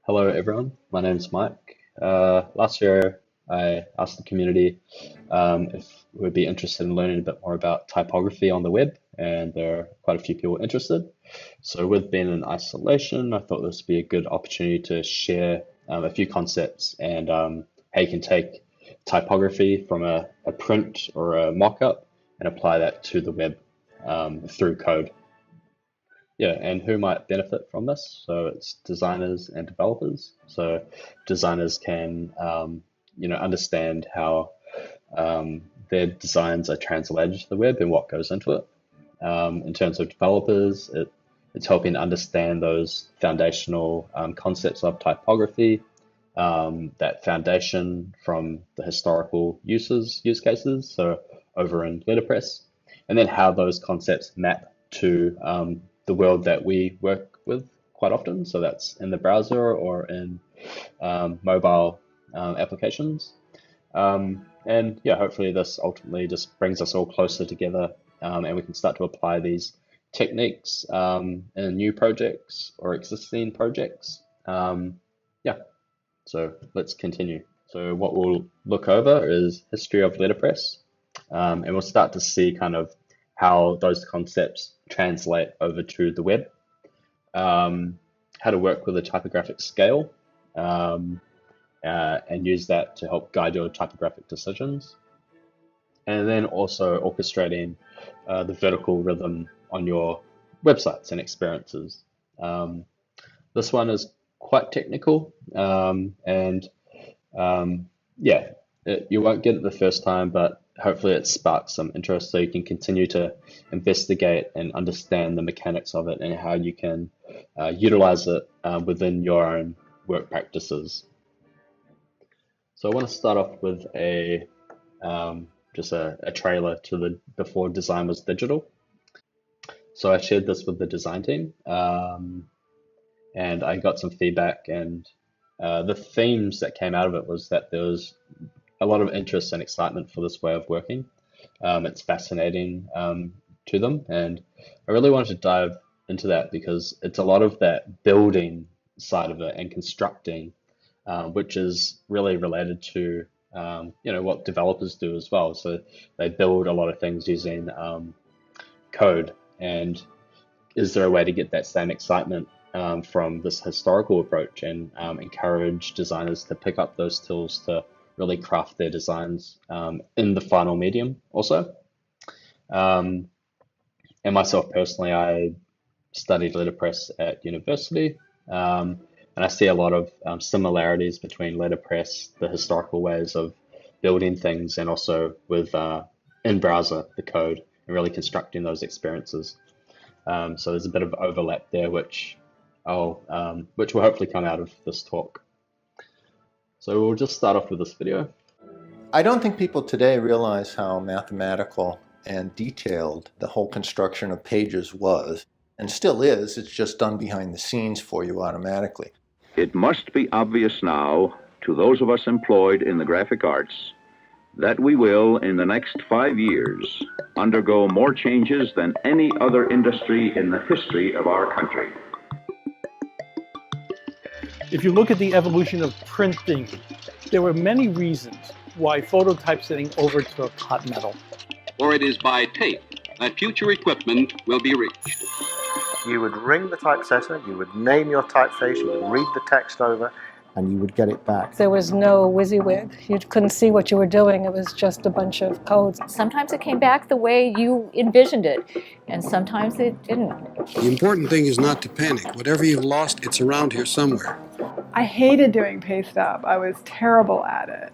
Hello, everyone. My name's Mike. Last year, I asked the community if we would be interested in learning a bit more about typography on the web, and there are quite a few people interested. So, with being in isolation, I thought this would be a good opportunity to share a few concepts and how you can take typography from a print or a mock-up and apply that to the web through code. Yeah, and who might benefit from this? So it's designers and developers. So designers can, understand how their designs are translated to the web and what goes into it. In terms of developers, it's helping understand those foundational concepts of typography, that foundation from the historical use cases, so over in letterpress, and then how those concepts map to the world that we work with quite often. So that's in the browser or in mobile applications. And yeah, hopefully this ultimately just brings us all closer together, and we can start to apply these techniques in new projects or existing projects. Yeah, so let's continue. So what we'll look over is history of letterpress, and we'll start to see kind of how those concepts translate over to the web, how to work with a typographic scale, and use that to help guide your typographic decisions. And then also orchestrating the vertical rhythm on your websites and experiences. This one is quite technical, and yeah, you won't get it the first time, but hopefully it sparks some interest so you can continue to investigate and understand the mechanics of it and how you can utilize it within your own work practices. So I want to start off with just a trailer to the before design was digital. So I shared this with the design team, and I got some feedback, and the themes that came out of it was that there was a lot of interest and excitement for this way of working. It's fascinating to them, and I really wanted to dive into that because it's a lot of that building side of it and constructing, which is really related to what developers do as well. So they build a lot of things using code, and is there a way to get that same excitement from this historical approach and encourage designers to pick up those tools to really craft their designs in the final medium also. Um, and myself personally, I studied letterpress at university, and I see a lot of similarities between letterpress, the historical ways of building things, and also with in browser, the code, and really constructing those experiences. So there's a bit of overlap there, which will hopefully come out of this talk. So we'll just start off with this video. I don't think people today realize how mathematical and detailed the whole construction of pages was, and still is. It's just done behind the scenes for you automatically. It must be obvious now to those of us employed in the graphic arts that we will, in the next 5 years, undergo more changes than any other industry in the history of our country. If you look at the evolution of printing, there were many reasons why phototypesetting overtook hot metal. For it is by tape that future equipment will be reached. You would ring the typesetter, you would name your typeface, you would read the text over, and you would get it back. There was no WYSIWYG. You couldn't see what you were doing. It was just a bunch of codes. Sometimes it came back the way you envisioned it, and sometimes it didn't. The important thing is not to panic. Whatever you've lost, it's around here somewhere. I hated doing paste up. I was terrible at it.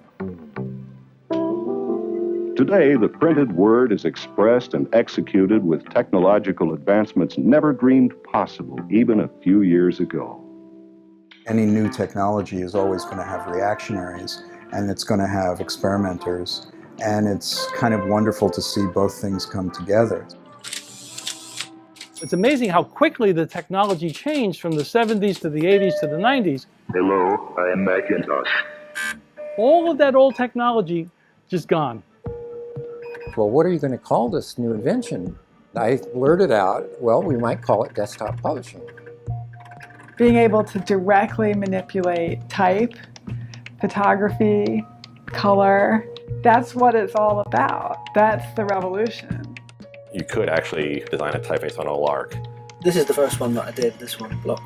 Today, the printed word is expressed and executed with technological advancements never dreamed possible even a few years ago. Any new technology is always going to have reactionaries, and it's going to have experimenters, and it's kind of wonderful to see both things come together. It's amazing how quickly the technology changed from the 70s to the 80s to the 90s. Hello, I am Macintosh. All of that old technology just gone. Well, what are you going to call this new invention? I blurted out, well, we might call it desktop publishing. Being able to directly manipulate type, photography, color, that's what it's all about. That's the revolution. You could actually design a typeface on a lark. This is the first one that I did, this one, block.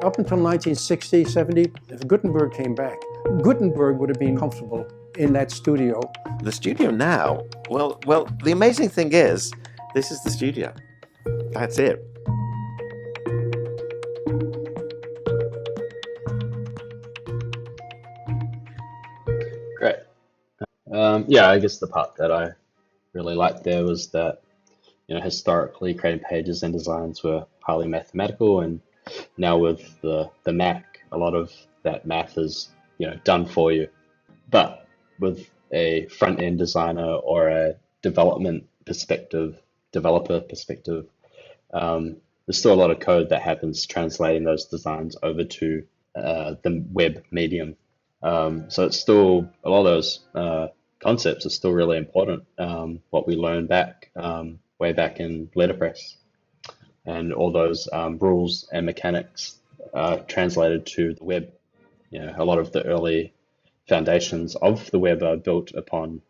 Up until 1960, 70, if Gutenberg came back, Gutenberg would have been comfortable in that studio. The studio now, well, the amazing thing is, this is the studio. That's it. Great. Yeah, I guess the part that I really liked there was that, historically creating pages and designs were highly mathematical, and now with the Mac, a lot of that math is, done for you. But with a front-end designer or a developer perspective, there's still a lot of code that happens translating those designs over to the web medium. So it's still, a lot of those concepts are still really important. What we learned way back in letterpress, and all those rules and mechanics translated to the web. A lot of the early foundations of the web are built upon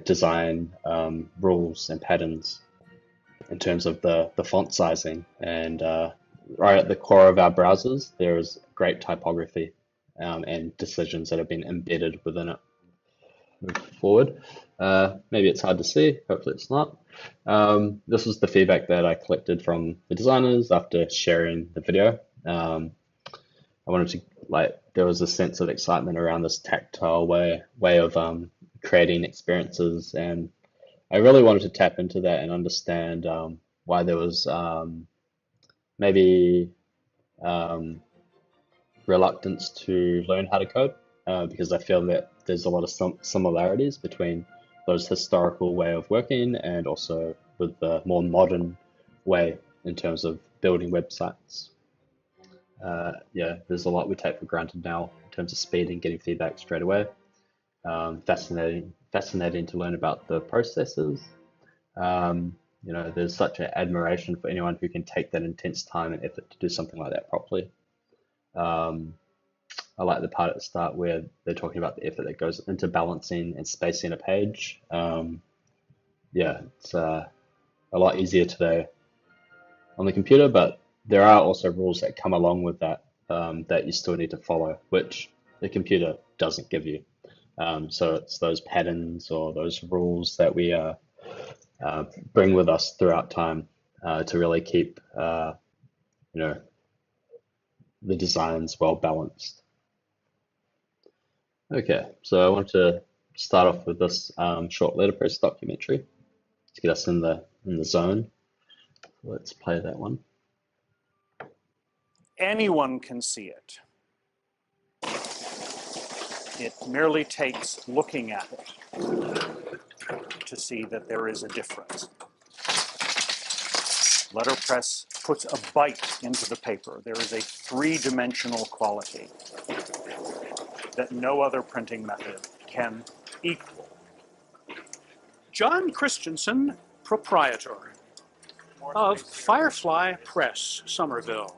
design rules and patterns in terms of the font sizing. And right at the core of our browsers, there is great typography and decisions that have been embedded within it. Move forward. Maybe it's hard to see, hopefully it's not. This was the feedback that I collected from the designers after sharing the video. I wanted to, there was a sense of excitement around this tactile way of creating experiences, and I really wanted to tap into that and understand why there was maybe reluctance to learn how to code, because I feel that there's a lot of similarities between those historical way of working and also with the more modern way in terms of building websites. Yeah, there's a lot we take for granted now in terms of speed and getting feedback straight away. Fascinating to learn about the processes. There's such an admiration for anyone who can take that intense time and effort to do something like that properly. I like the part at the start where they're talking about the effort that goes into balancing and spacing a page. Yeah, it's a lot easier today on the computer, but there are also rules that come along with that that you still need to follow, which the computer doesn't give you. So it's those patterns or those rules that we bring with us throughout time to really keep the designs well balanced. Okay, so I want to start off with this short letterpress documentary to get us in the zone. Let's play that one. Anyone can see it. It merely takes looking at it to see that there is a difference. Letterpress puts a bite into the paper. There is a three-dimensional quality that no other printing method can equal. John Christensen, proprietor of Firefly Press, Somerville,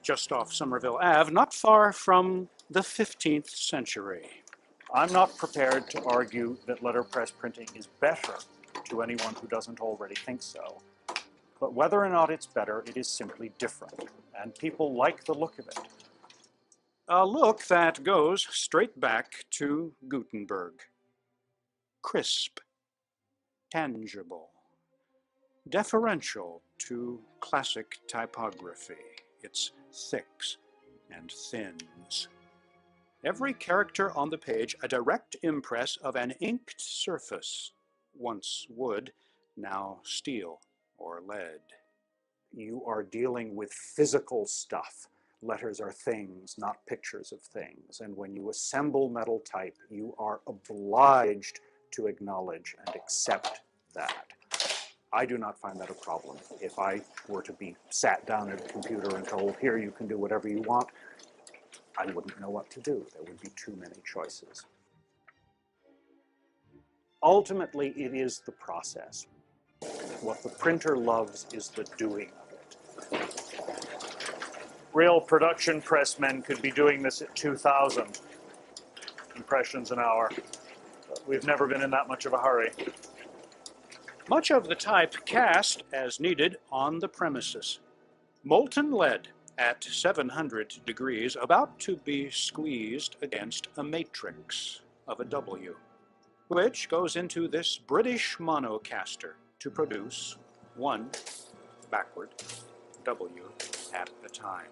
just off Somerville Ave, not far from the 15th century. I'm not prepared to argue that letterpress printing is better to anyone who doesn't already think so. But whether or not it's better, it is simply different, and people like the look of it. A look that goes straight back to Gutenberg. Crisp, tangible, deferential to classic typography, its thicks and thins. Every character on the page a direct impress of an inked surface, once wood, now steel or lead. You are dealing with physical stuff. Letters are things, not pictures of things. And when you assemble metal type, you are obliged to acknowledge and accept that. I do not find that a problem. If I were to be sat down at a computer and told, here, you can do whatever you want, I wouldn't know what to do. There would be too many choices. Ultimately, it is the process. What the printer loves is the doing of it. Real production pressmen could be doing this at 2,000 impressions an hour. But we've never been in that much of a hurry. Much of the type cast as needed on the premises. Molten lead at 700 degrees, about to be squeezed against a matrix of a W, which goes into this British monocaster to produce one backward W at a time.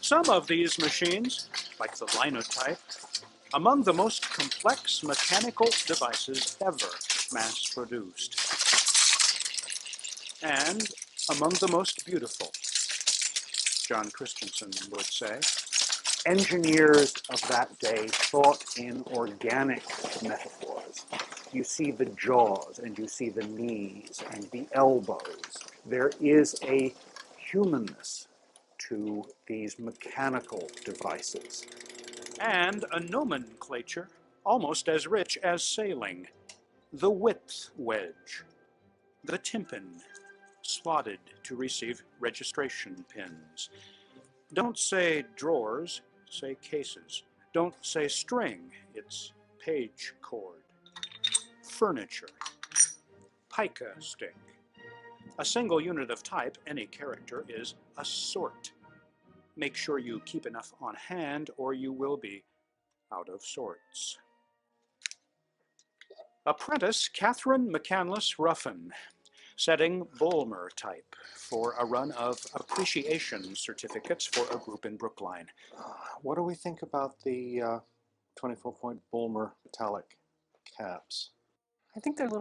Some of these machines, like the linotype, among the most complex mechanical devices ever mass-produced, and among the most beautiful, John Christensen would say. Engineers of that day thought in organic metaphors. You see the jaws, and you see the knees, and the elbows. There is a humanness to these mechanical devices. And a nomenclature almost as rich as sailing. The width wedge, the tympan, slotted to receive registration pins. Don't say drawers, say cases. Don't say string, it's page cord. Furniture, pica stick. A single unit of type, any character, is a sort. Make sure you keep enough on hand or you will be out of sorts. Apprentice Catherine McCandless Ruffin, setting Bulmer type for a run of appreciation certificates for a group in Brookline. What do we think about the 24-point Bulmer metallic caps? I think they're a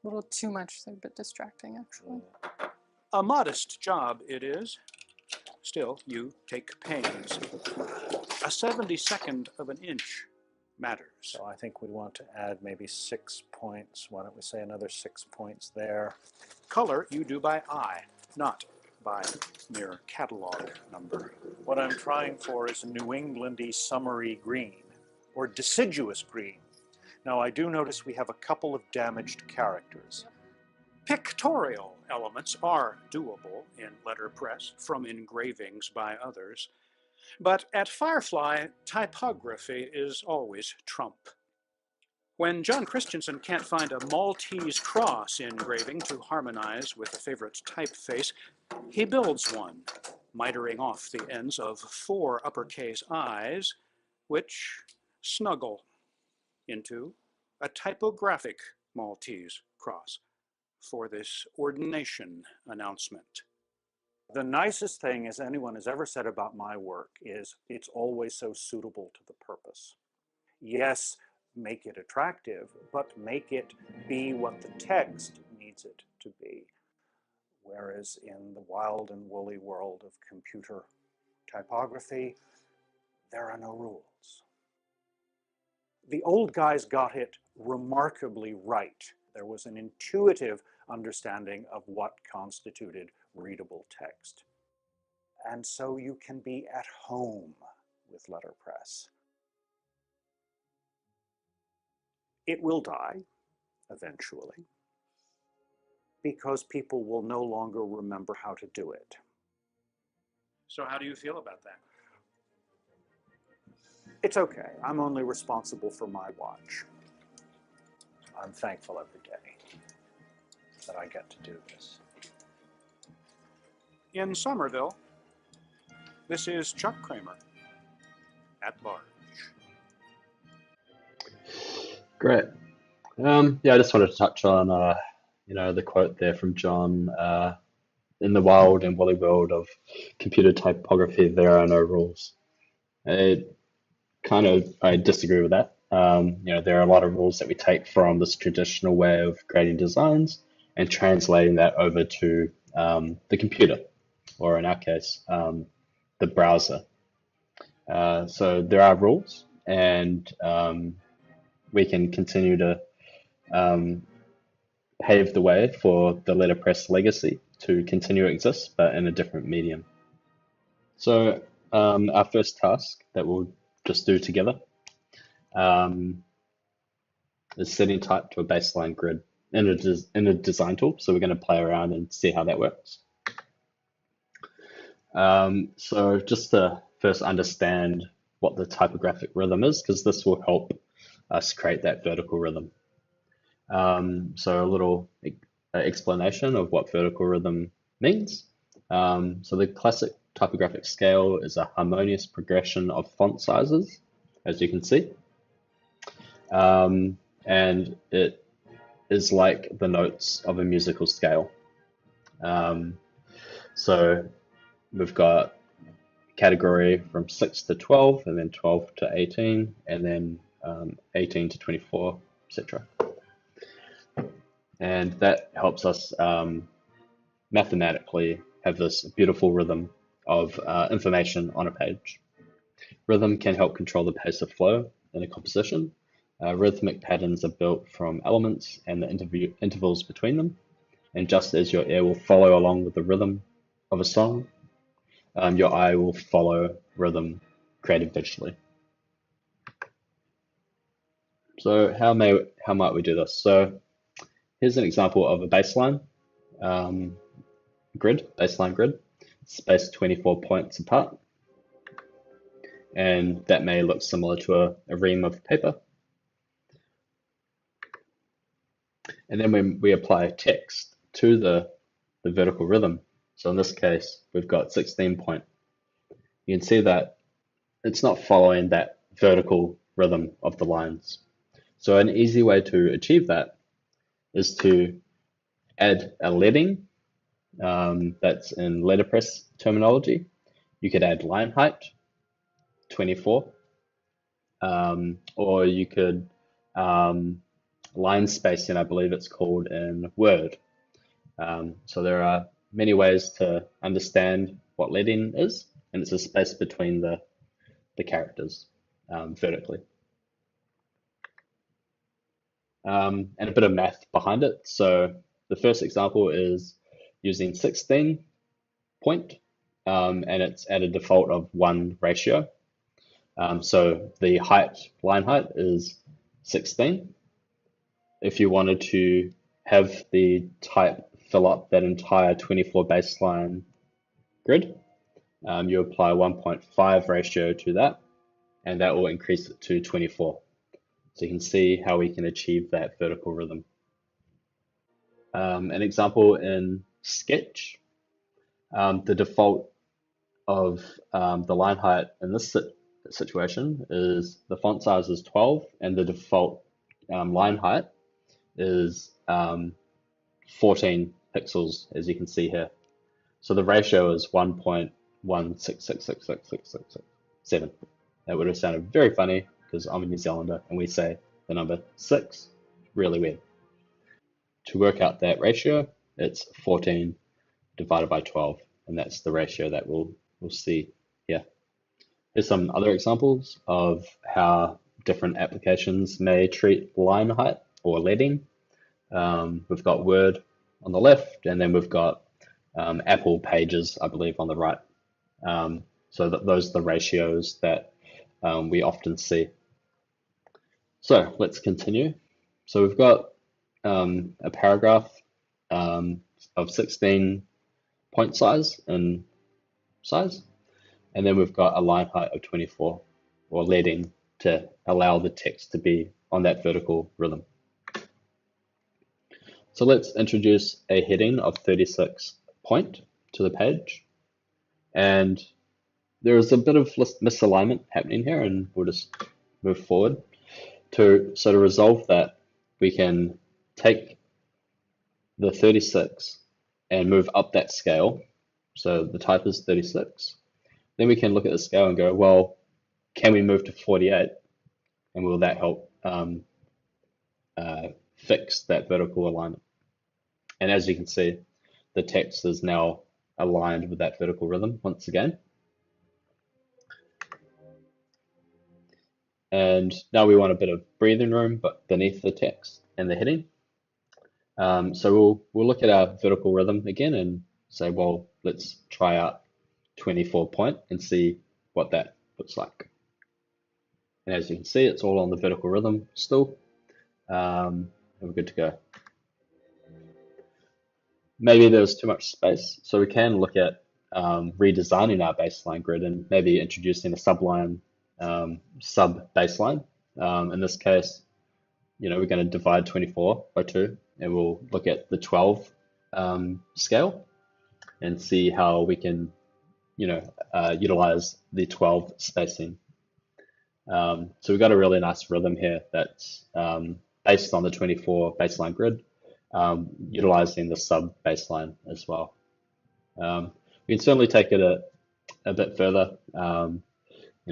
little too much. They're a bit distracting, actually. A modest job it is. Still, you take pains. A 72nd of an inch matters. So I think we want to add maybe 6 points. Why don't we say another 6 points there? Color you do by eye, not by mere catalog number. What I'm trying for is a New Englandy summery green, or deciduous green. Now I do notice we have a couple of damaged characters. Pictorial elements are doable in letterpress from engravings by others, but at Firefly, typography is always trump. When John Christensen can't find a Maltese cross engraving to harmonize with a favorite typeface, he builds one, mitering off the ends of 4 uppercase I's, which snuggle into a typographic Maltese cross for this ordination announcement. The nicest thing as anyone has ever said about my work is it's always so suitable to the purpose. Yes, make it attractive, but make it be what the text needs it to be. Whereas in the wild and woolly world of computer typography, there are no rules. The old guys got it remarkably right. There was an intuitive understanding of what constituted readable text. And so you can be at home with letterpress. It will die eventually because people will no longer remember how to do it. So how do you feel about that? It's okay. I'm only responsible for my watch. I'm thankful every day that I get to do this. In Somerville, this is Chuck Kramer at large. Great. Yeah, I just wanted to touch on, the quote there from John, in the wild and woolly world of computer typography, there are no rules. I disagree with that. There are a lot of rules that we take from this traditional way of creating designs and translating that over to the computer, or in our case, the browser. So there are rules, and we can continue to pave the way for the letterpress legacy to continue to exist, but in a different medium. So our first task that we'll just do together is setting type to a baseline grid. in a design tool. So we're going to play around and see how that works. So just to first understand what the typographic rhythm is, because this will help us create that vertical rhythm. So a little explanation of what vertical rhythm means. So the classic typographic scale is a harmonious progression of font sizes, as you can see. And it is like the notes of a musical scale. So we've got category from 6 to 12, and then 12 to 18, and then 18 to 24, etc. And that helps us mathematically have this beautiful rhythm of information on a page. Rhythm can help control the pace of flow in a composition. Rhythmic patterns are built from elements and the intervals between them. And just as your ear will follow along with the rhythm of a song, your eye will follow rhythm created visually. So how might we do this? So here's an example of a baseline grid, spaced 24 points apart. And that may look similar to a ream of paper. And then when we apply text to the vertical rhythm, so in this case, we've got 16 point. You can see that it's not following that vertical rhythm of the lines. So an easy way to achieve that is to add a leading, that's in letterpress terminology. You could add line height, 24, or you could line spacing, I believe it's called in Word. So there are many ways to understand what leading is, and it's a space between the characters vertically. And a bit of math behind it. So the first example is using 16 point, and it's at a default of 1 ratio. So the line height is 16. If you wanted to have the type fill up that entire 24 baseline grid, you apply 1.5 ratio to that, and that will increase it to 24. So you can see how we can achieve that vertical rhythm. An example in Sketch, the default of the line height in this situation is the font size is 12, and the default line height is 14 pixels, as you can see here. So the ratio is 1.166666667. That would have sounded very funny because I'm a New Zealander and we say the number 6. Really weird. To work out that ratio, it's 14 divided by 12, and that's the ratio that we'll see here. Here's some other examples of how different applications may treat line height or leading. We've got Word on the left, and then we've got Apple Pages, I believe, on the right. So those are the ratios that we often see. So let's continue. So we've got a paragraph of 16 point size and size, and then we've got a line height of 24, or leading, to allow the text to be on that vertical rhythm. So let's introduce a heading of 36 point to the page, and there is a bit of misalignment happening here, and we'll just move forward. So to resolve that, we can take the 36 and move up that scale. So the type is 36. Then we can look at the scale and go, well, can we move to 48? And will that help fix that vertical alignment? And as you can see, the text is now aligned with that vertical rhythm once again. And now we want a bit of breathing room, but beneath the text and the heading. So we'll look at our vertical rhythm again and say, well, let's try out 24 point and see what that looks like. And as you can see, it's all on the vertical rhythm still. And we're good to go. maybe there was too much space. So we can look at redesigning our baseline grid and maybe introducing a subline, sub-baseline. In this case, we're going to divide 24 by 2, and we'll look at the 12 scale and see how we can, utilize the 12 spacing. So we've got a really nice rhythm here that's based on the 24 baseline grid, utilizing the sub baseline as well. We can certainly take it a bit further.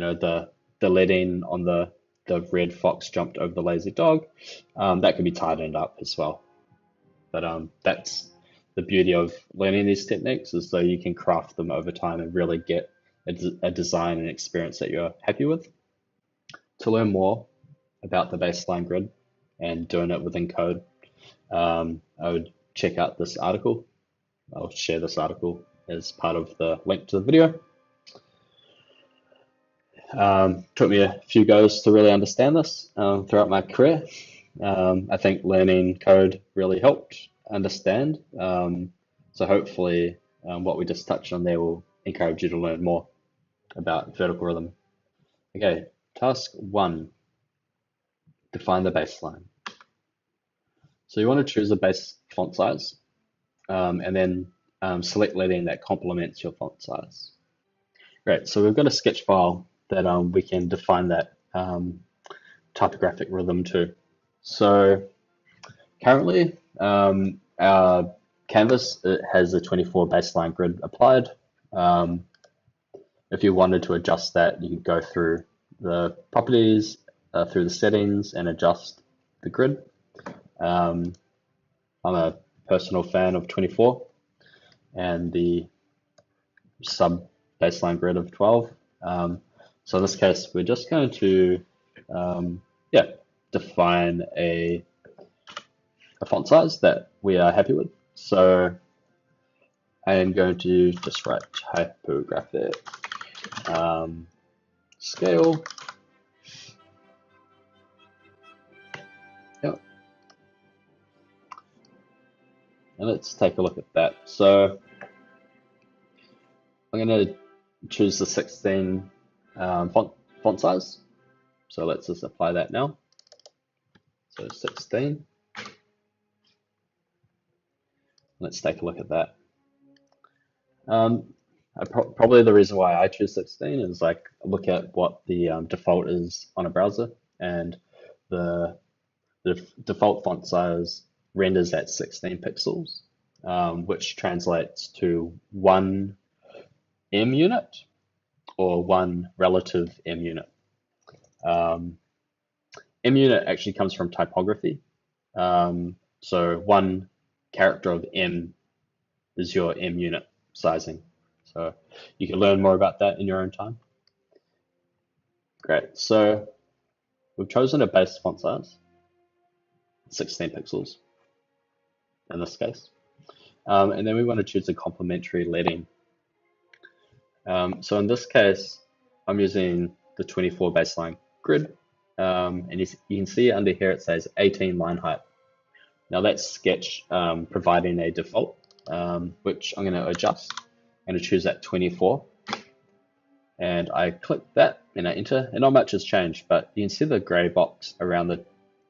The leading on the red fox jumped over the lazy dog, that can be tightened up as well. But that's the beauty of learning these techniques, is so you can craft them over time and really get a design and experience that you're happy with. To learn more about the baseline grid and doing it within code, I would check out this article. I'll share this article as part of the link to the video. Took me a few goes to really understand this throughout my career. I think learning code really helped understand. So hopefully what we just touched on there will encourage you to learn more about vertical rhythm. Okay, task 1, define the baseline. So you want to choose a base font size and then select leading that complements your font size. Great, so we've got a sketch file that we can define that typographic rhythm to. So currently our canvas, it has a 24 baseline grid applied. If you wanted to adjust that, you could go through the properties, through the settings, and adjust the grid. I'm a personal fan of 24 and the sub baseline grid of 12. So in this case, we're just going to define a font size that we are happy with. So I am going to just write typographic scale. Yep. And let's take a look at that. So I'm going to choose the 16 font size. So let's just apply that now. So 16. Let's take a look at that. Probably the reason why I choose 16 is look at what the default is on a browser, and the default font size renders at 16 pixels, which translates to 1 M unit or 1 relative M unit. M unit actually comes from typography. So 1 character of M is your M unit sizing. So you can learn more about that in your own time. Great, so we've chosen a base font size, 16 pixels in this case. And then we want to choose a complementary leading. So in this case, I'm using the 24 baseline grid. And you can see under here it says 18 line height. Now that's Sketch providing a default, which I'm going to adjust. I'm going to choose that 24. And I click that and I enter, and not much has changed, but you can see the gray box around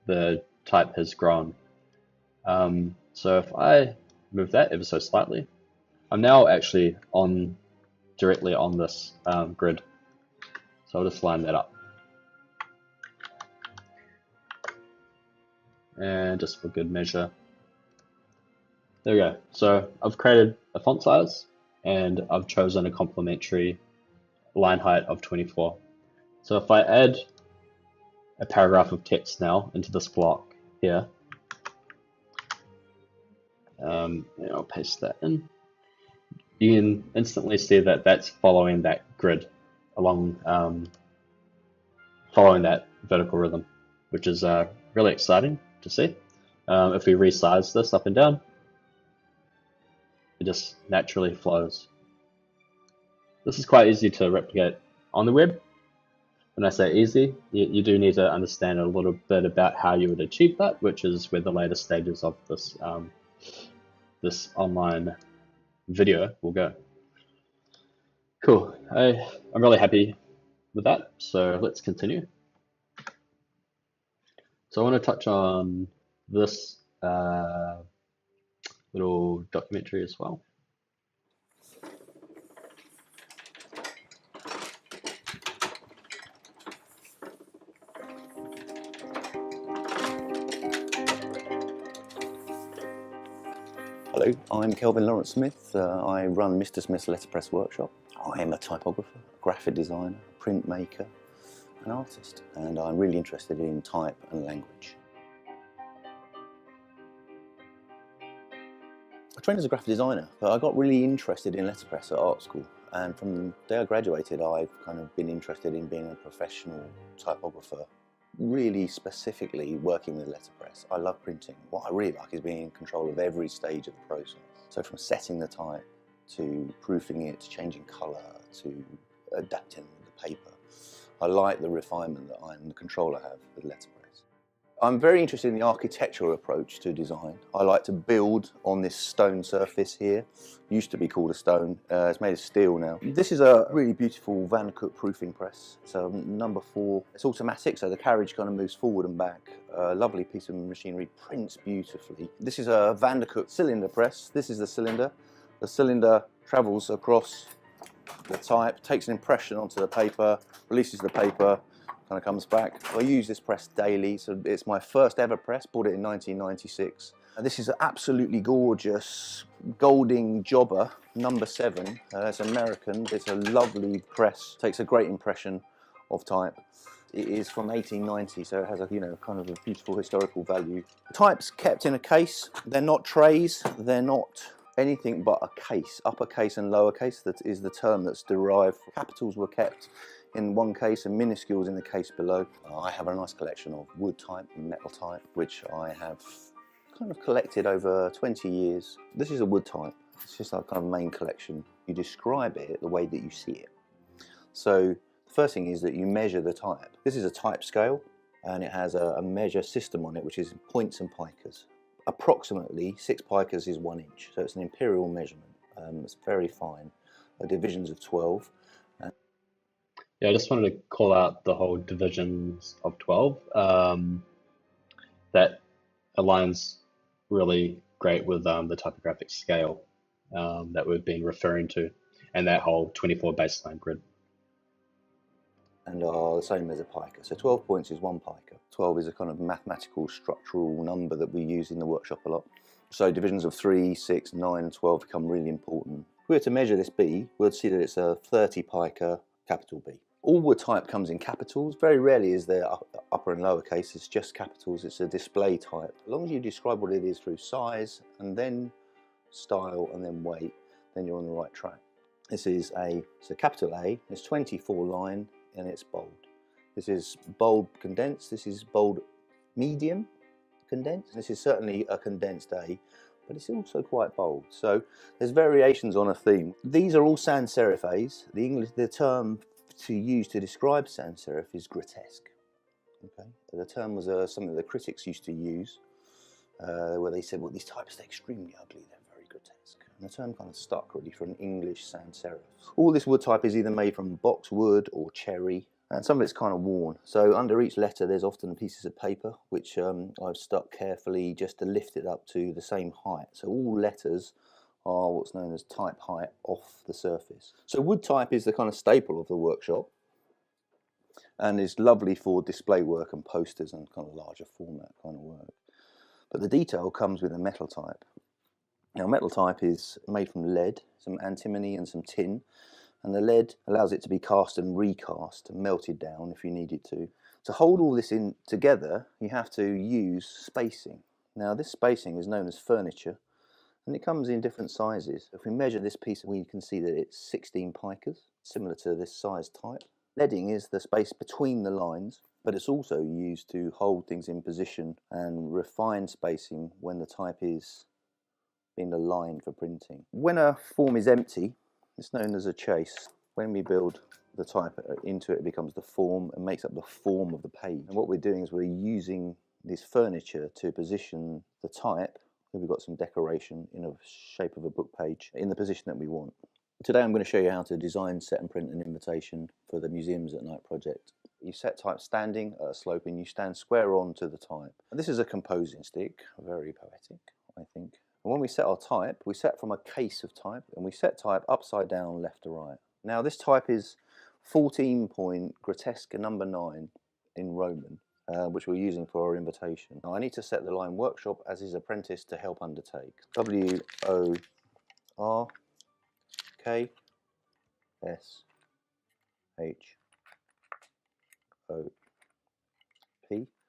the type has grown. So if I move that ever so slightly, I'm now actually directly on this grid. So I'll just line that up. And just for good measure, there we go. So I've created a font size and I've chosen a complementary line height of 24. So if I add a paragraph of text now into this block here, and I'll paste that in, you can instantly see that that's following that grid along, following that vertical rhythm, which is really exciting to see. If we resize this up and down, it just naturally flows. This is quite easy to replicate on the web. When I say easy, you do need to understand a little bit about how you would achieve that, which is where the later stages of this this online video will go. Cool. I'm really happy with that, so let's continue. So I want to touch on this little documentary as well. Hello, I'm Kelvin Lawrence Smith. I run Mr. Smith's Letterpress Workshop. I am a typographer, graphic designer, printmaker, an artist, and I'm really interested in type and language. I trained as a graphic designer, but I got really interested in letterpress at art school. And from the day I graduated, I've kind of been interested in being a professional typographer, really specifically working with letterpress. I love printing. What I really like is being in control of every stage of the process. So from setting the type, to proofing it, to changing colour, to adapting the paper. I like the refinement that the control I have with letterpress. I'm very interested in the architectural approach to design. I like to build on this stone surface here. Used to be called a stone, it's made of steel now. This is a really beautiful Van Cook proofing press. It's a number 4. It's automatic, so the carriage kind of moves forward and back. A lovely piece of machinery, prints beautifully. This is a Van Cook cylinder press. This is the cylinder. The cylinder travels across the type, takes an impression onto the paper, releases the paper, kind of comes back. I use this press daily, so it's my first ever press, bought it in 1996. This is an absolutely gorgeous Golding Jobber number 7. It's American, it's a lovely press, takes a great impression of type. It is from 1890, so it has a kind of a beautiful historical value. Type's kept in a case, they're not trays, they're not anything but a case, uppercase and lowercase, that is the term that's derived. Capitals were kept in one case and minuscules in the case below. I have a nice collection of wood type and metal type, which I have kind of collected over 20 years. This is a wood type. It's just our kind of main collection. You describe it the way that you see it. So the first thing is that you measure the type. This is a type scale, and it has a measure system on it, which is points and picas. Approximately 6 picas is 1 inch, so it's an imperial measurement. It's very fine. Divisions of 12. Yeah, I just wanted to call out the whole divisions of 12. That aligns really great with the typographic scale that we've been referring to, and that whole 24 baseline grid. And are the same as a pica. So 12 points is 1 pica. 12 is a kind of mathematical structural number that we use in the workshop a lot. So divisions of 3, 6, 9 and 12 become really important. If we were to measure this B, we'd see that it's a 30 pica capital B. All wood type comes in capitals. Very rarely is there upper and lower case. It's just capitals. It's a display type. As long as you describe what it is through size and then style and then weight, then you're on the right track. This is a capital A. It's 24 line and it's bold. This is bold condensed. This is bold medium condensed. This is certainly a condensed A, but it's also quite bold. So there's variations on a theme. These are all sans serif A's. The term to use to describe sans serif is grotesque. Okay, the term was something the critics used to use, where they said, well, these types are extremely ugly, they're very grotesque. And the term kind of stuck really for an English sans serif. All this wood type is either made from boxwood or cherry, and some of it's kind of worn. So under each letter there's often pieces of paper, which I've stuck carefully just to lift it up to the same height. So all letters are what's known as type height off the surface. So wood type is the kind of staple of the workshop and is lovely for display work and posters and kind of larger format kind of work. But the detail comes with a metal type. Now metal type is made from lead, some antimony and some tin, and the lead allows it to be cast and recast and melted down if you need it to. To hold all this in together, you have to use spacing. Now this spacing is known as furniture, and it comes in different sizes. If we measure this piece, we can see that it's 16 picas, similar to this size type. Leading is the space between the lines, but it's also used to hold things in position and refine spacing when the type is being aligned for printing. When a form is empty, it's known as a chase. When we build the type into it, it becomes the form and makes up the form of the page. And what we're doing is we're using this furniture to position the type Here we've got some decoration in the shape of a book page in the position that we want. Today I'm going to show you how to design, set and print an invitation for the Museums at Night project. You set type standing at a slope and you stand square on to the type. And this is a composing stick, very poetic, I think. And when we set our type, we set from a case of type and we set type upside down left to right. Now this type is 14 point grotesque number 9 in Roman, which we're using for our invitation. Now I need to set the line workshop as his apprentice to help undertake. W-O-R-K-S-H-O-P.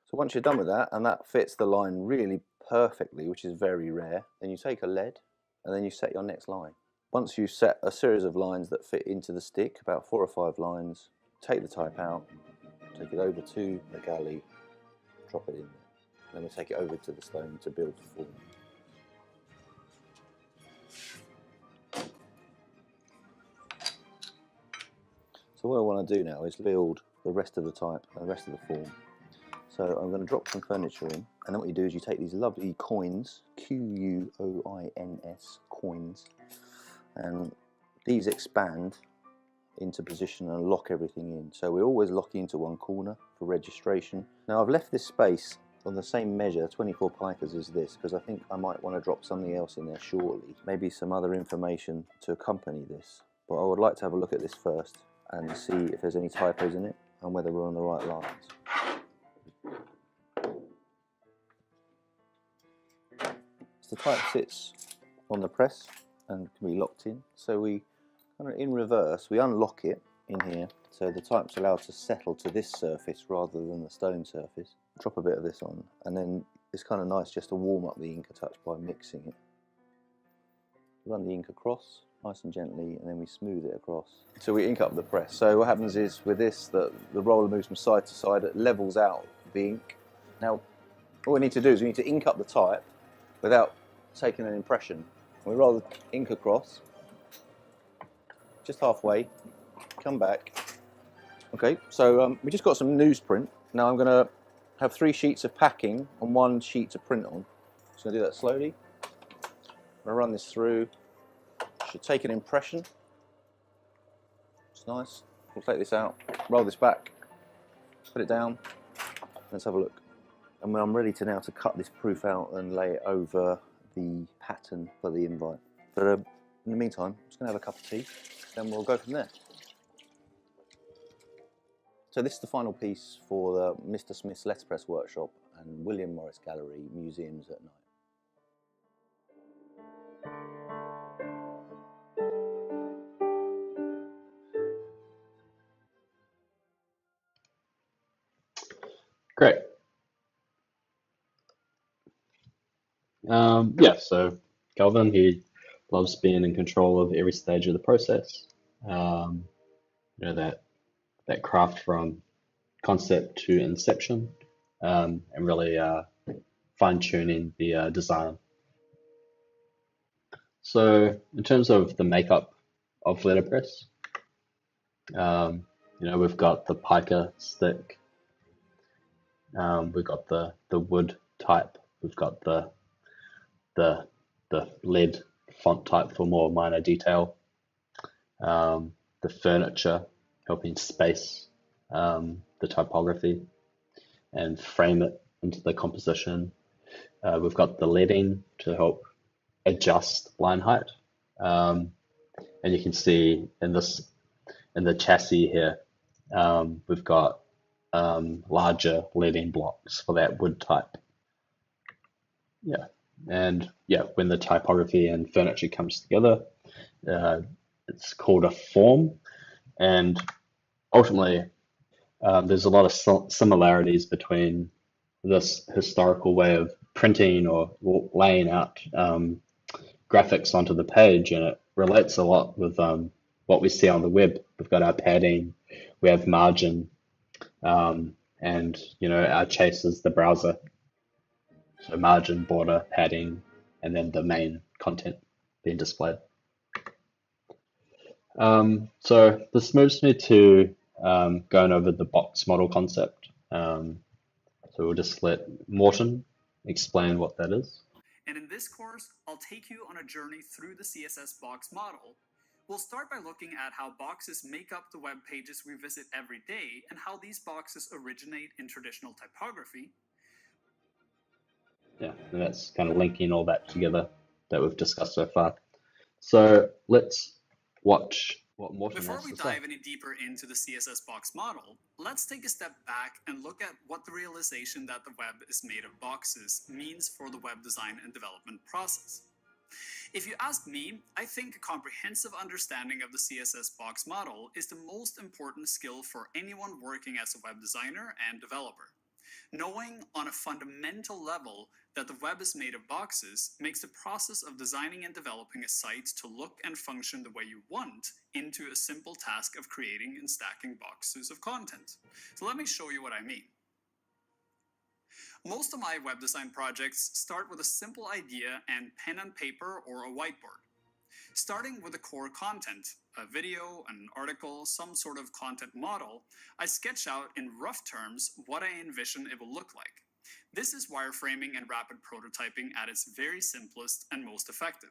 So once you're done with that, and that fits the line really perfectly, which is very rare, then you take a lead and then you set your next line. Once you've set a series of lines that fit into the stick, about 4 or 5 lines, take the type out, take it over to the galley, drop it in there. Then we take it over to the stone to build the form. So what I want to do now is build the rest of the type and the rest of the form. So I'm going to drop some furniture in, and then what you do is you take these lovely coins, Q-U-O-I-N-S, coins, and these expand into position and lock everything in. So we're always locking into one corner for registration. Now I've left this space on the same measure, 24 picas, as this, because I think I might want to drop something else in there shortly, maybe some other information to accompany this. But I would like to have a look at this first and see if there's any typos in it and whether we're on the right lines. So the type sits on the press and can be locked in. So we kind of in reverse, we unlock it in here so the type's allowed to settle to this surface rather than the stone surface. Drop a bit of this on, and then it's kind of nice just to warm up the ink a touch by mixing it. Run the ink across nice and gently, and then we smooth it across. So we ink up the press. So what happens is with this, the roller moves from side to side, it levels out the ink. Now what we need to do is we need to ink up the type without taking an impression. We roll the ink across, just halfway, come back. Okay, so we just got some newsprint. Now I'm going to have 3 sheets of packing and 1 sheet to print on. Just going to do that slowly. I'm going to run this through. Should take an impression. It's nice. We'll take this out, roll this back, put it down. Let's have a look. And when I'm ready to now to cut this proof out and lay it over the pattern for the invite. But in the meantime, I'm just going to have a cup of tea, then we'll go from there. So this is the final piece for the Mr. Smith's Letterpress Workshop and William Morris Gallery, Museums at Night. Great. Yeah, so Calvin, he loves being in control of every stage of the process. You know, that craft from concept to inception, and really fine-tuning the design. So in terms of the makeup of letterpress, you know, we've got the pica stick, we've got the wood type, we've got the lead font type for more minor detail, the furniture helping space the typography and frame it into the composition. We've got the leading to help adjust line height, and you can see in the chassis here, we've got larger leading blocks for that wood type. Yeah, and yeah, when the typography and furniture comes together, it's called a form, and ultimately there's a lot of similarities between this historical way of printing or laying out graphics onto the page, and it relates a lot with what we see on the web. We've got our padding, we have margin, and you know, our chase is the browser. So margin, border, padding, and then the main content being displayed. So this moves me to going over the box model concept. So we'll just let Morten explain what that is. and in this course, I'll take you on a journey through the CSS box model. We'll start by looking at how boxes make up the web pages we visit every day and how these boxes originate in traditional typography. Yeah, and that's kind of linking all that together that we've discussed so far. So let's watch what Morten Before has we to say. dive any deeper into the CSS box model, let's take a step back and look at what the realization that the web is made of boxes means for the web design and development process. If you ask me, I think a comprehensive understanding of the CSS box model is the most important skill for anyone working as a web designer and developer. Knowing on a fundamental level that the web is made of boxes makes the process of designing and developing a site to look and function the way you want into a simple task of creating and stacking boxes of content. So let me show you what I mean. Most of my web design projects start with a simple idea and pen and paper or a whiteboard. Starting with the core content, a video, an article, some sort of content model, I sketch out in rough terms what I envision it will look like. This is wireframing and rapid prototyping at its very simplest and most effective.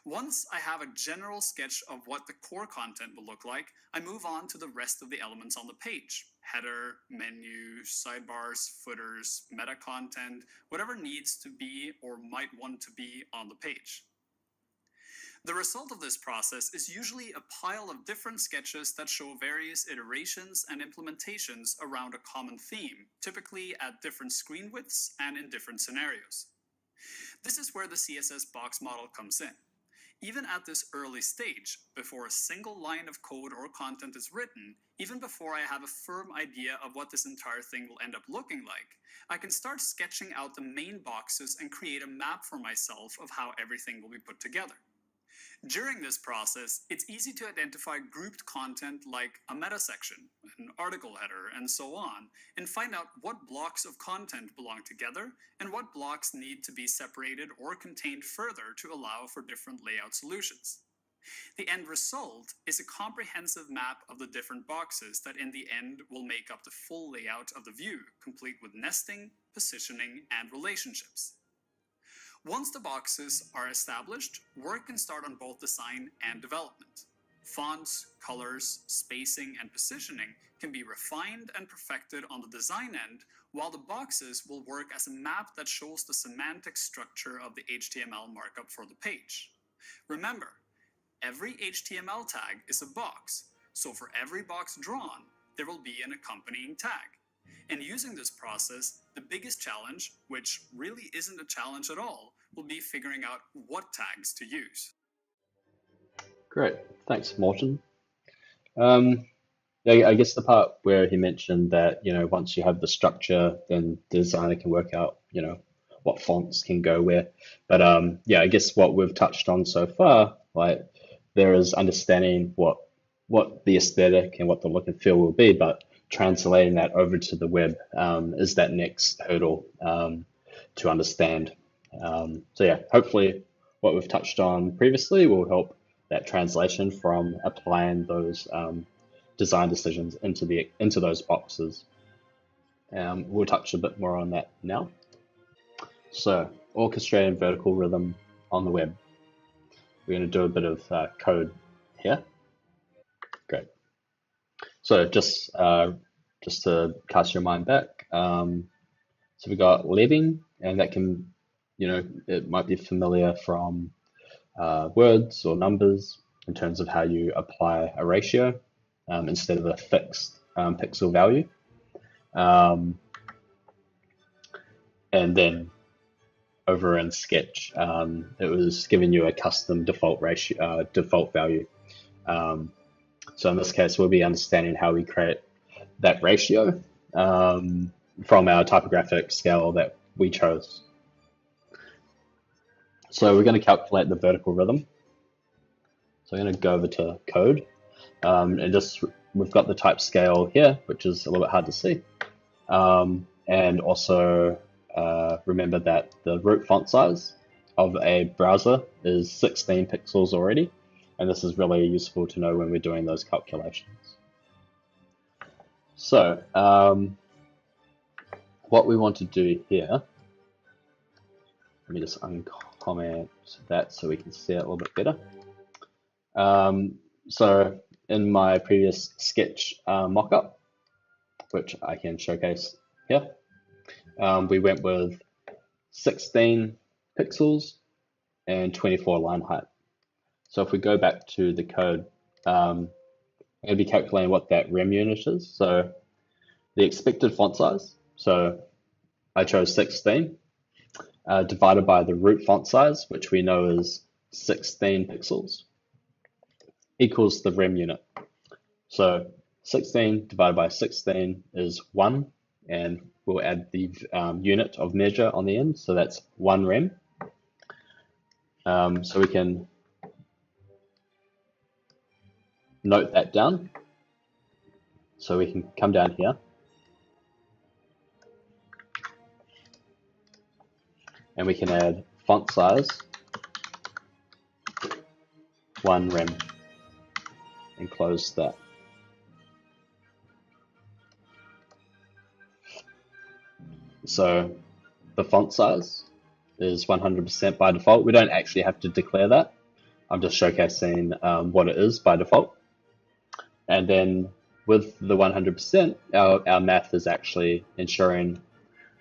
Once I have a general sketch of what the core content will look like, I move on to the rest of the elements on the page. Header, menu, sidebars, footers, meta content, whatever needs to be or might want to be on the page. The result of this process is usually a pile of different sketches that show various iterations and implementations around a common theme, typically at different screen widths and in different scenarios. This is where the CSS box model comes in. Even at this early stage, before a single line of code or content is written, even before I have a firm idea of what this entire thing will end up looking like, I can start sketching out the main boxes and create a map for myself of how everything will be put together. During this process, it's easy to identify grouped content like a meta section, an article header, and so on, and find out what blocks of content belong together and what blocks need to be separated or contained further to allow for different layout solutions. The end result is a comprehensive map of the different boxes that in the end will make up the full layout of the view, complete with nesting, positioning, and relationships. Once the boxes are established, work can start on both design and development. Fonts, colors, spacing, and positioning can be refined and perfected on the design end, while the boxes will work as a map that shows the semantic structure of the HTML markup for the page. Remember, every HTML tag is a box, so for every box drawn, there will be an accompanying tag. And using this process, the biggest challenge, which really isn't a challenge at all, will be figuring out what tags to use. Great, thanks, Morten. Yeah, I guess the part where he mentioned that, once you have the structure, then the designer can work out, what fonts can go where. But yeah, I guess what we've touched on so far, like there is understanding what the aesthetic and what the look and feel will be, but translating that over to the web is that next hurdle to understand. So yeah, hopefully what we've touched on previously will help that translation from applying those design decisions into those boxes. We'll touch a bit more on that now. So orchestrating vertical rhythm on the web. We're going to do a bit of code here. Great. So just to cast your mind back, so we got leading, and that can, it might be familiar from words or numbers in terms of how you apply a ratio instead of a fixed pixel value. And then over in Sketch, it was giving you a custom default ratio, default value. So in this case, we'll be understanding how we create that ratio from our typographic scale that we chose. So we're going to calculate the vertical rhythm. So I'm going to go over to code, and just we've got the type scale here, which is a little bit hard to see. And also remember that the root font size of a browser is 16 pixels already, and this is really useful to know when we're doing those calculations. So what we want to do here Let me just uncomment that so we can see it a little bit better. So in my previous sketch mockup, which I can showcase here, we went with 16 pixels and 24 line height. So if we go back to the code, I'm going to be calculating what that rem unit is. So the expected font size, so I chose 16, divided by the root font size, which we know is 16 pixels, equals the rem unit. So 16 divided by 16 is 1, and we'll add the unit of measure on the end, so that's 1 rem. So we can note that down. So we can come down here and we can add font size 1 rem and close that. So the font size is 100% by default. We don't actually have to declare that. I'm just showcasing what it is by default. And then with the 100%, our math is actually ensuring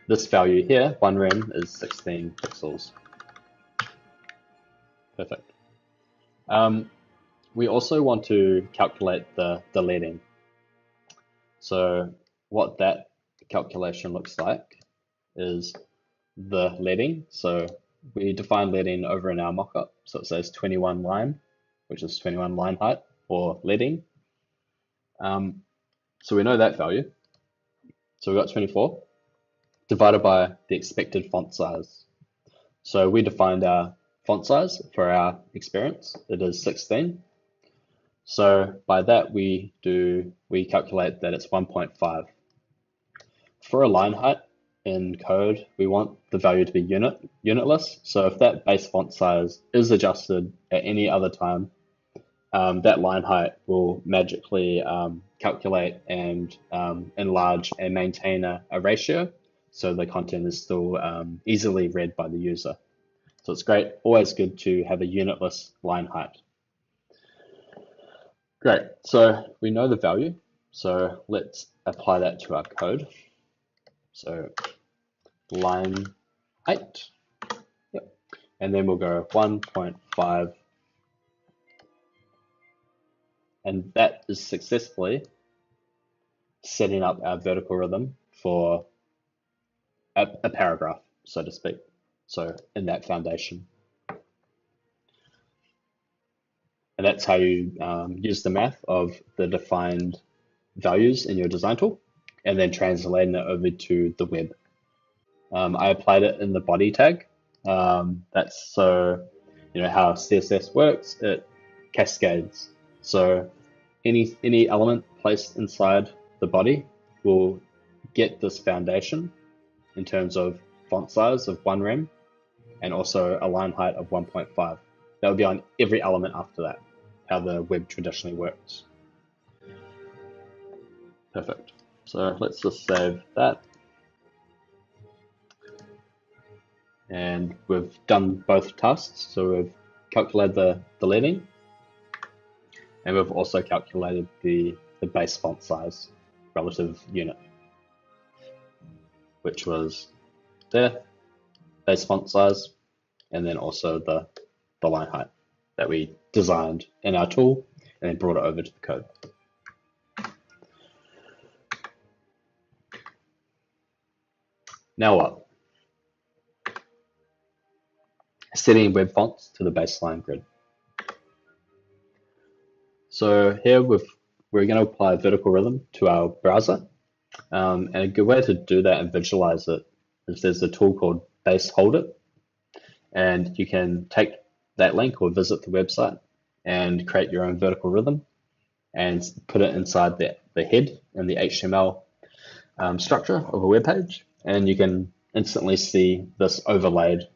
this value here, 1 rem, is 16 pixels. Perfect. We also want to calculate the leading. So what that calculation looks like is the leading. So we define leading over in our mockup. So it says 21 line, which is 21 line height, or leading. So we know that value. So we've got 24 divided by the expected font size. So we defined our font size for our experience. It is 16. So by that we calculate that it's 1.5. For a line height in code, we want the value to be unitless. So if that base font size is adjusted at any other time, that line height will magically calculate and enlarge and maintain a ratio, so the content is still easily read by the user. So it's great, always good to have a unitless line height. Great, so we know the value, so let's apply that to our code. So line height, yep. And then we'll go 1.5, and that is successfully setting up our vertical rhythm for a paragraph, so to speak. So in that foundation. And that's how you use the math of the defined values in your design tool and then translating it over to the web. I applied it in the body tag. That's so, how CSS works, it cascades. So any element placed inside the body will get this foundation in terms of font size of 1 rem and also a line height of 1.5. That would be on every element after that, how the web traditionally works. Perfect. So let's just save that. And we've done both tasks. So we've calculated the leading, and we've also calculated the base font size relative unit, which was there, base font size, and then also the line height that we designed in our tool and then brought it over to the code. Now what? Setting web fonts to the baseline grid. So here we're going to apply vertical rhythm to our browser. And a good way to do that and visualize it is there's a tool called Base Hold It. And you can take that link or visit the website and create your own vertical rhythm and put it inside the head and the HTML structure of a web page. And you can instantly see this overlaid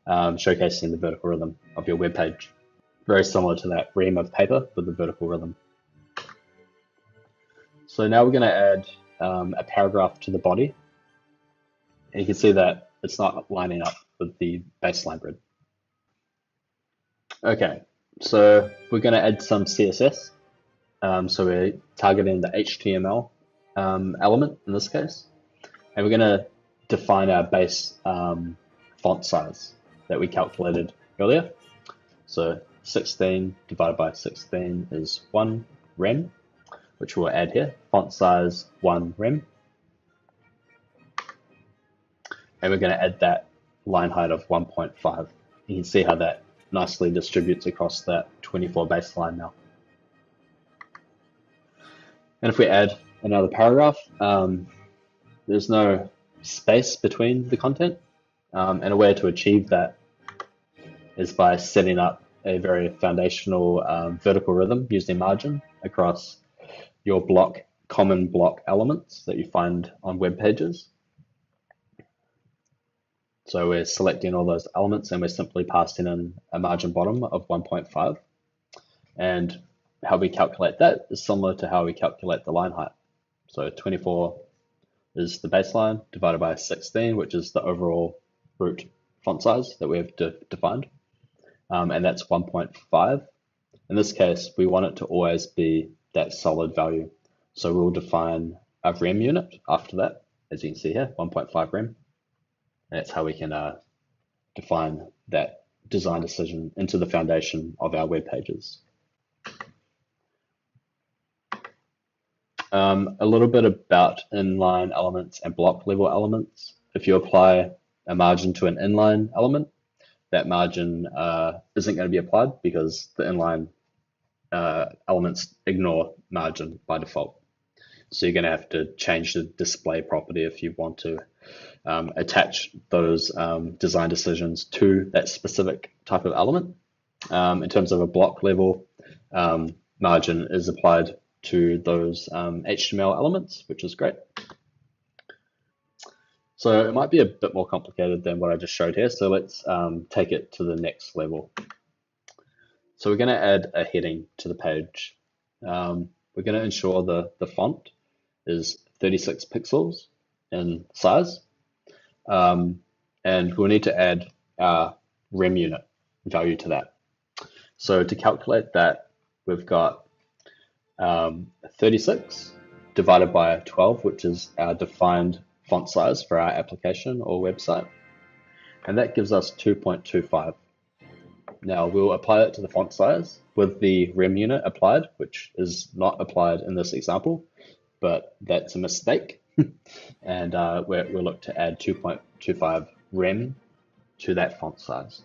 showcasing the vertical rhythm of your web page. Very similar to that ream of paper with the vertical rhythm. So now we're going to add a paragraph to the body. And you can see that it's not lining up. with the baseline grid. Okay, so we're going to add some CSS. So we're targeting the HTML element in this case, and we're going to define our base font size that we calculated earlier. So 16 divided by 16 is 1 rem, which we'll add here. Font size 1 rem. And we're going to add that line height of 1.5. You can see how that nicely distributes across that 24 baseline now. And if we add another paragraph, there's no space between the content. And a way to achieve that is by setting up a very foundational vertical rhythm using margin across your common block elements that you find on web pages. So we're selecting all those elements and we're simply passing in a margin bottom of 1.5. And how we calculate that is similar to how we calculate the line height. So 24 is the baseline divided by 16, which is the overall root font size that we have defined. And that's 1.5. In this case, we want it to always be that solid value. So we'll define a rem unit after that, as you can see here, 1.5 rem. And that's how we can define that design decision into the foundation of our web pages. A little bit about inline elements and block level elements. If you apply a margin to an inline element, that margin isn't going to be applied because the inline elements ignore margin by default. So you're going to have to change the display property if you want to attach those design decisions to that specific type of element. In terms of a block level, margin is applied to those HTML elements, which is great. So it might be a bit more complicated than what I just showed here. So let's take it to the next level. So we're going to add a heading to the page. We're going to ensure the font is 36 pixels in size. And we'll need to add our rem unit value to that. So to calculate that, we've got 36 divided by 12, which is our defined font size for our application or website. And that gives us 2.25. Now we'll apply it to the font size with the rem unit applied, which is not applied in this example, but that's a mistake. And we'll look to add 2.25 rem to that font size.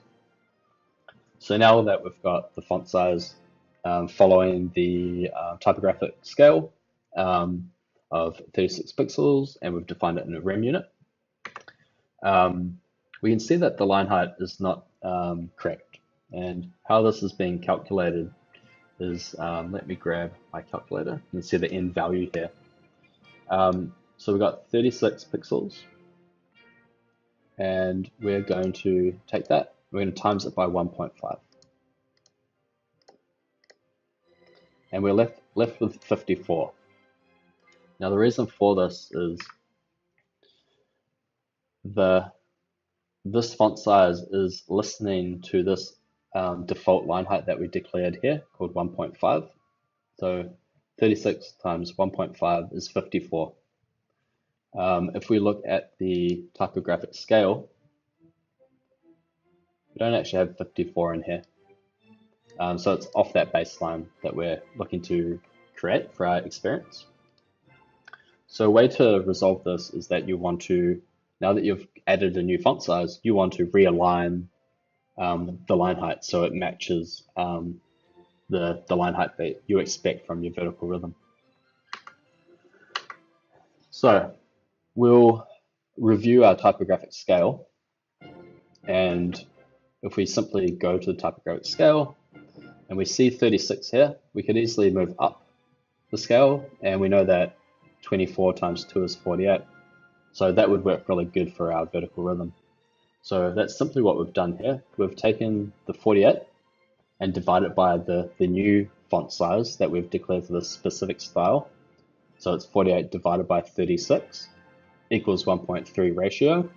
So now that we've got the font size following the typographic scale of 36 pixels, and we've defined it in a rem unit, we can see that the line height is not correct. And how this is being calculated is, let me grab my calculator. You can see the end value here. So we've got 36 pixels, and we're going to take that, we're going to times it by 1.5. And we're left with 54. Now the reason for this is this font size is listening to this default line height that we declared here called 1.5. So 36 times 1.5 is 54. If we look at the typographic scale, we don't actually have 54 in here. So it's off that baseline that we're looking to create for our experience. So a way to resolve this is that you want to, now that you've added a new font size, you want to realign the line height so it matches the line height that you expect from your vertical rhythm. So we'll review our typographic scale, and if we simply go to the typographic scale and we see 36 here, we could easily move up the scale, and we know that 24 times 2 is 48. So that would work really good for our vertical rhythm. So that's simply what we've done here. We've taken the 48 and divided by the new font size that we've declared for this specific style. So it's 48 divided by 36 equals 1.3 ratio.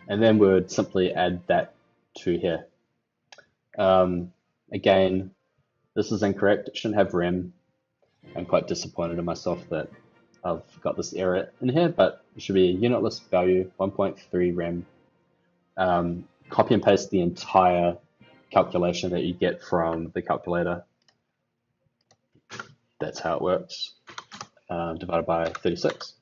And then we would simply add that to here. Again, this is incorrect. It shouldn't have rem. I'm quite disappointed in myself that I've got this error in here, but it should be unitless value 1.3 rem. Copy and paste the entire calculation that you get from the calculator. That's how it works. Divided by 36.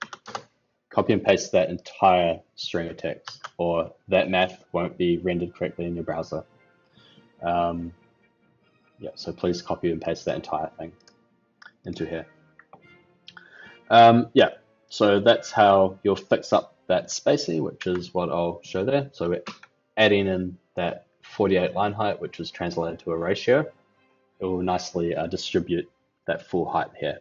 Copy and paste that entire string of text, or that math won't be rendered correctly in your browser. Yeah, so please copy and paste that entire thing into here. Yeah, so that's how you'll fix up that spacing, which is what I'll show there. So we're adding in that 48 line height, which is translated to a ratio. It will nicely distribute that full height here.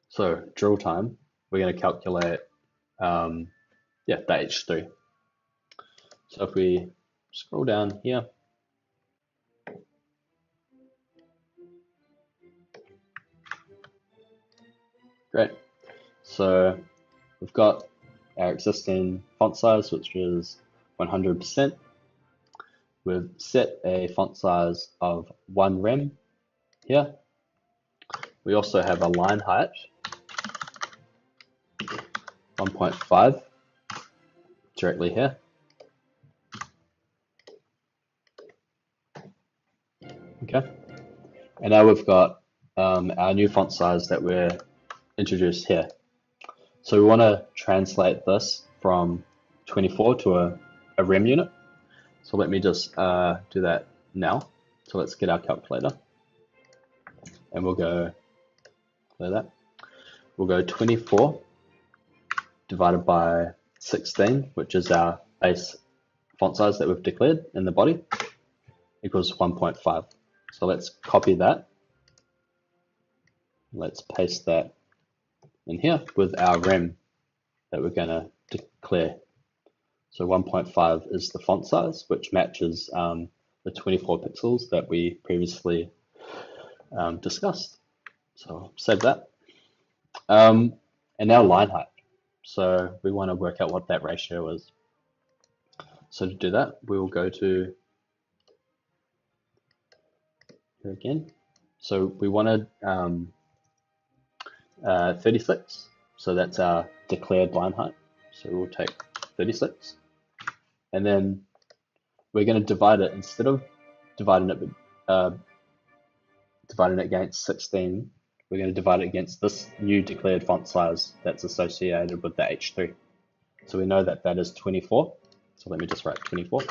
So drill time, we're going to calculate the H3. So if we scroll down here, great. So we've got our existing font size, which is 100%. We've set a font size of 1 rem here. We also have a line height, 1.5, directly here. Okay. And now we've got our new font size that we're introduced here. So we want to translate this from 24 to a rem unit. So let me just do that now. So let's get our calculator. And we'll go, clear that. We'll go 24 divided by 16, which is our base font size that we've declared in the body, equals 1.5. So let's copy that. Let's paste that in here with our rem that we're going to declare. So 1.5 is the font size, which matches the 24 pixels that we previously discussed. So save that. And now line height. So we want to work out what that ratio is. So to do that, we will go to here again. So we wanted 36. So that's our declared line height. So we'll take 36. And then we're going to divide it, instead of dividing it against 16, we're going to divide it against this new declared font size that's associated with the H3. So we know that that is 24. So let me just write 24.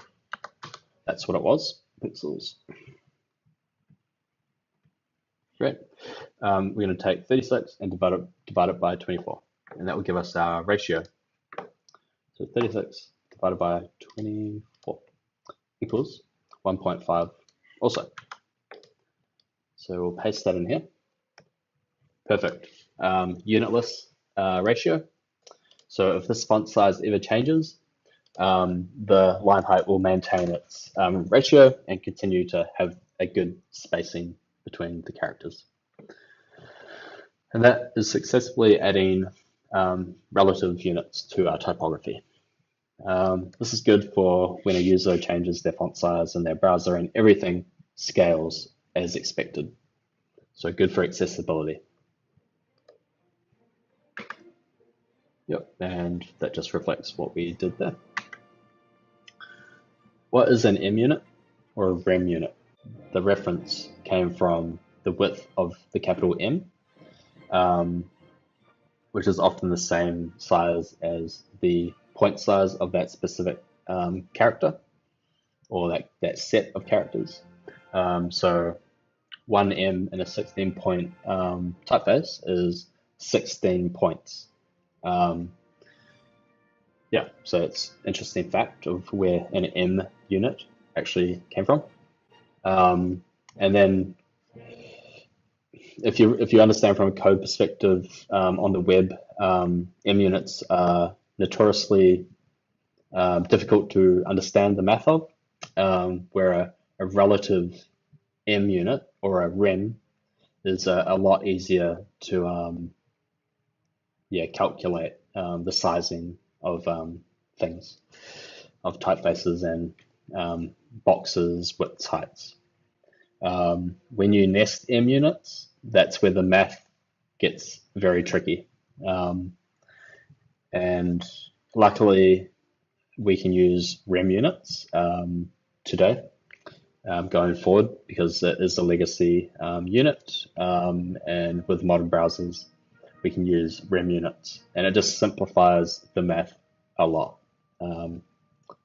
That's what it was, pixels. Great. We're going to take 36 and divide it by 24. And that will give us our ratio. So 36 divided by 24 equals 1.5 also. So we'll paste that in here. Perfect. Unitless ratio. So if this font size ever changes, the line height will maintain its ratio and continue to have a good spacing between the characters. And that is successfully adding relative units to our typography. This is good for when a user changes their font size in their browser and everything scales as expected. So good for accessibility. Yep, and that just reflects what we did there. What is an M unit or a rem unit? The reference came from the width of the capital M, which is often the same size as the point size of that specific character, or that set of characters. So 1M in a 16-point typeface is 16 points. Yeah, so it's an interesting fact of where an M unit actually came from. And then if you understand from a code perspective on the web, M units are notoriously difficult to understand the math of, where a relative M unit or a rem is a lot easier to calculate the sizing things, of typefaces and boxes, widths, heights. When you nest M units, that's where the math gets very tricky. And luckily, we can use rem units today going forward, because it is a legacy unit, and with modern browsers, we can use rem units, and it just simplifies the math a lot.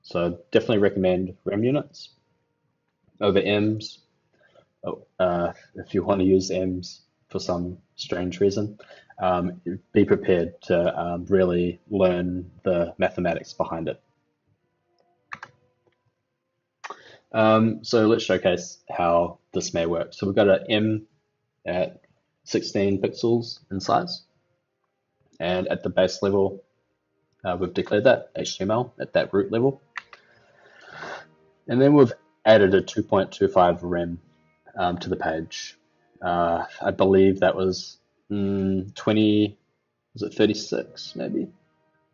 So definitely recommend rem units over M's. If you want to use M's for some strange reason, be prepared to really learn the mathematics behind it. So let's showcase how this may work. So we've got an M at 16 pixels in size, and at the base level, we've declared that HTML at that root level, and then we've added a 2.25 rem to the page. I believe that was 20, was it 36 maybe?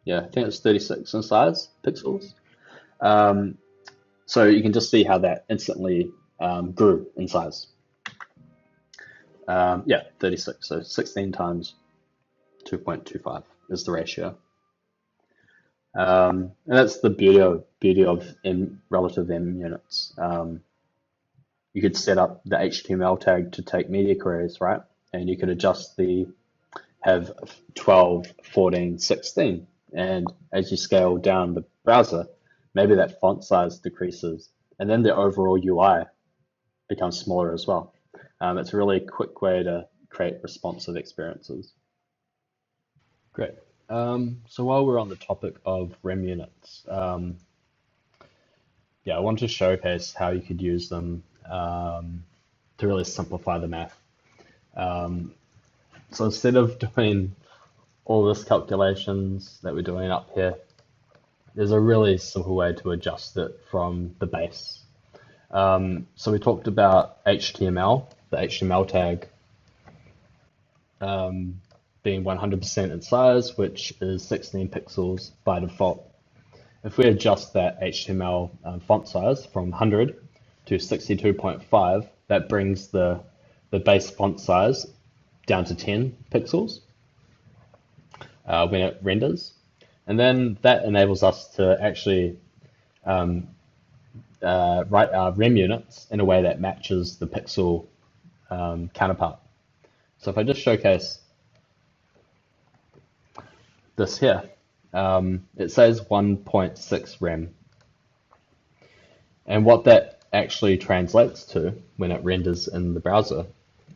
Yeah, I think it's 36 in size, pixels. So you can just see how that instantly grew in size. Yeah, 36, so 16 times 2.25 is the ratio. And that's the beauty of relative M units. You could set up the HTML tag to take media queries, right? And you could adjust have 12, 14, 16. And as you scale down the browser, maybe that font size decreases, and then the overall UI becomes smaller as well. It's a really quick way to create responsive experiences. Great. So while we're on the topic of rem units, yeah, I want to showcase how you could use them to really simplify the math. So instead of doing all this calculations that we're doing up here, there's a really simple way to adjust it from the base. So we talked about HTML, the HTML tag being 100% in size, which is 16 pixels by default. If we adjust that HTML font size from 100 to 62.5, that brings the base font size down to 10 pixels when it renders. And then that enables us to actually write our rem units in a way that matches the pixel counterpart. So if I just showcase this here, it says 1.6 rem. And what that actually translates to when it renders in the browser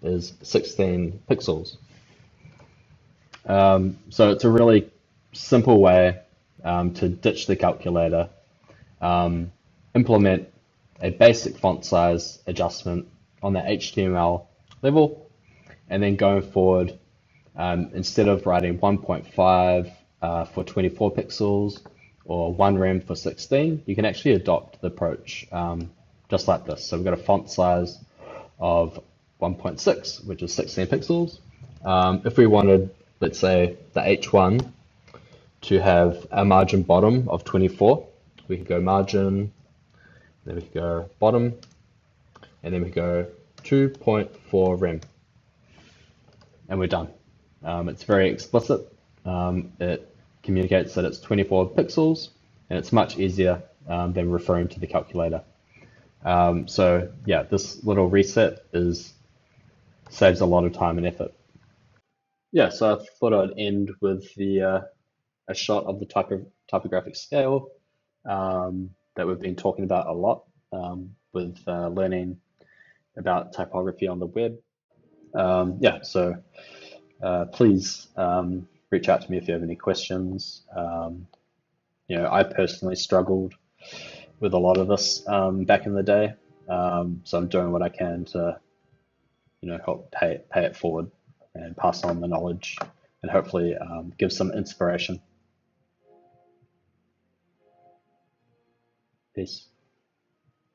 is 16 pixels. So it's a really simple way to ditch the calculator, implement a basic font size adjustment on the HTML level, and then going forward, instead of writing 1.5 for 24 pixels or 1 rem for 16, you can actually adopt the approach just like this. So we've got a font size of 1.6, which is 16 pixels. If we wanted, let's say, the H1 to have a margin bottom of 24, we could go margin, then we could go bottom, and then we go 2.4 rem. And we're done. It's very explicit. It communicates that it's 24 pixels, and it's much easier than referring to the calculator. So yeah, this little reset saves a lot of time and effort. Yeah, so I thought I'd end with a shot of the typographic scale that we've been talking about a lot with learning about typography on the web. Yeah, so please reach out to me if you have any questions. I personally struggled with a lot of this back in the day, so I'm doing what I can to help pay it forward and pass on the knowledge and hopefully give some inspiration. Peace.